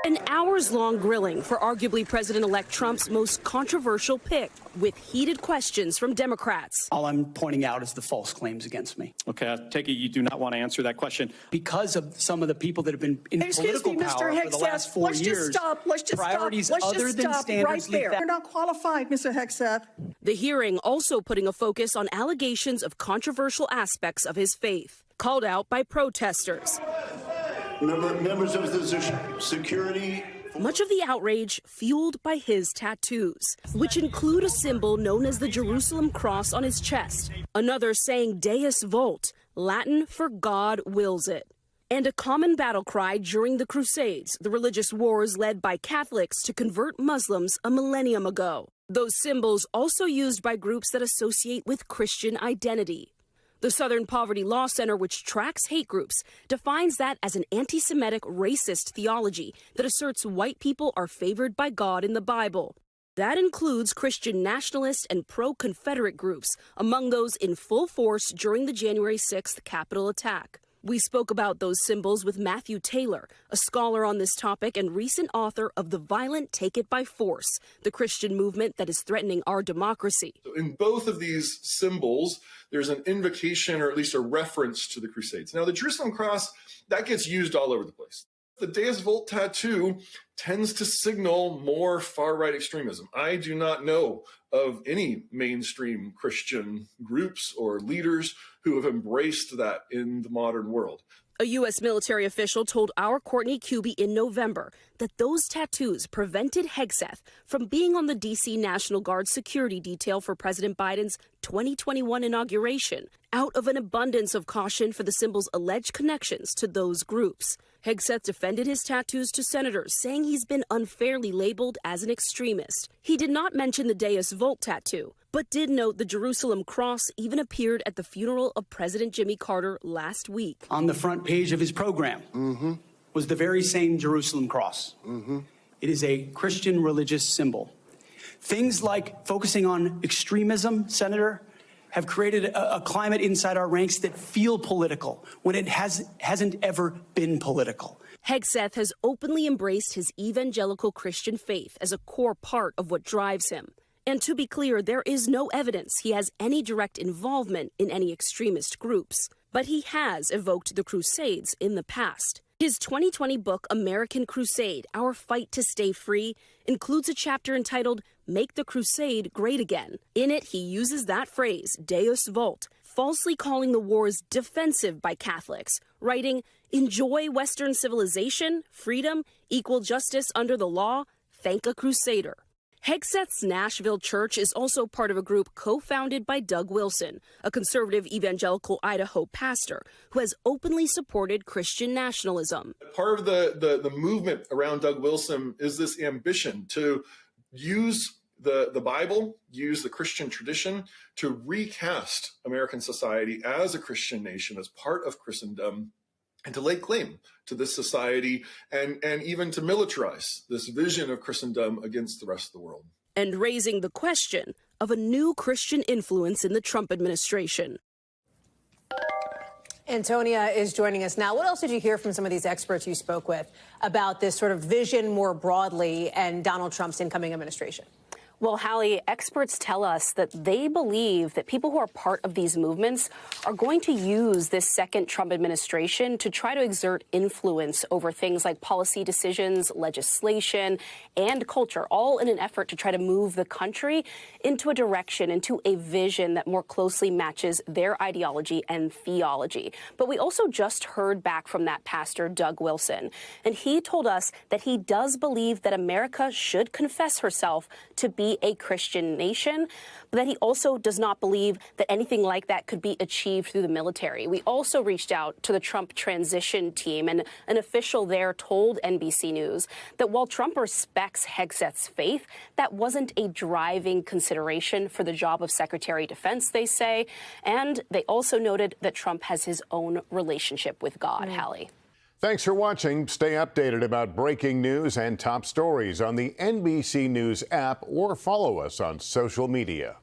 An hours-long grilling for arguably President-elect Trump's most controversial pick, with heated questions from Democrats. All I'm pointing out is the false claims against me. Okay, I take it you do not want to answer that question. Because of some of the people that have been in political power for the last 4 years, priorities other than standards right there. You're not qualified, Mr. Hegseth. The hearing also putting a focus on allegations of controversial aspects of his faith, called out by protesters. Members of the security. Much of the outrage fueled by his tattoos, which include a symbol known as the Jerusalem cross on his chest, another saying Deus Vult, Latin for God wills it, and a common battle cry during the Crusades, the religious wars led by Catholics to convert Muslims a millennium ago. Those symbols also used by groups that associate with Christian identity. The Southern Poverty Law Center, which tracks hate groups, defines that as an anti-Semitic racist theology that asserts white people are favored by God in the Bible. That includes Christian nationalist and pro-Confederate groups, among those in full force during the January 6th Capitol attack. We spoke about those symbols with Matthew Taylor, a scholar on this topic and recent author of The Violent Take It by Force, the Christian movement that is threatening our democracy. In both of these symbols, there's an invocation or at least a reference to the Crusades. Now, the Jerusalem cross, that gets used all over the place. The Deus Vult tattoo tends to signal more far-right extremism. I do not know of any mainstream Christian groups or leaders who have embraced that in the modern world. A U.S. military official told our Courtney Kuby in November that those tattoos prevented Hegseth from being on the D.C. National Guard security detail for President Biden's 2021 inauguration, out of an abundance of caution for the symbol's alleged connections to those groups. Hegseth defended his tattoos to senators, saying he's been unfairly labeled as an extremist. He did not mention the Deus Vult tattoo, but did note the Jerusalem cross even appeared at the funeral of President Jimmy Carter last week. On the front page of his program was the very same Jerusalem cross. It is a Christian religious symbol. Things like focusing on extremism, Senator, have created a climate inside our ranks that feel political when it hasn't ever been political. Hegseth has openly embraced his evangelical Christian faith as a core part of what drives him. And to be clear, there is no evidence he has any direct involvement in any extremist groups. But he has evoked the Crusades in the past. His 2020 book, American Crusade, Our Fight to Stay Free, includes a chapter entitled Make the Crusade Great Again. In it, he uses that phrase, Deus Vult, falsely calling the wars defensive by Catholics, writing, enjoy Western civilization, freedom, equal justice under the law, thank a crusader. Hegseth's Nashville church is also part of a group co-founded by Doug Wilson, a conservative evangelical Idaho pastor who has openly supported Christian nationalism. Part of the movement around Doug Wilson is this ambition to use the Bible, use the Christian tradition to recast American society as a Christian nation, as part of Christendom, and to lay claim to this society and even to militarize this vision of Christendom against the rest of the world. And raising the question of a new Christian influence in the Trump administration. Antonia is joining us now. What else did you hear from some of these experts you spoke with about this sort of vision more broadly and Donald Trump's incoming administration? Well, Hallie, experts tell us that they believe that people who are part of these movements are going to use this second Trump administration to try to exert influence over things like policy decisions, legislation, and culture, all in an effort to try to move the country into a direction, into a vision that more closely matches their ideology and theology. But we also just heard back from that pastor, Doug Wilson, and he told us that he does believe that America should confess herself to be a Christian nation, but that he also does not believe that anything like that could be achieved through the military. We also reached out to the Trump transition team, and an official there told NBC News that while Trump respects Hegseth's faith, that wasn't a driving consideration for the job of Secretary of Defense, they say. And they also noted that Trump has his own relationship with God, Hallie. Thanks for watching. Stay updated about breaking news and top stories on the NBC News app or follow us on social media.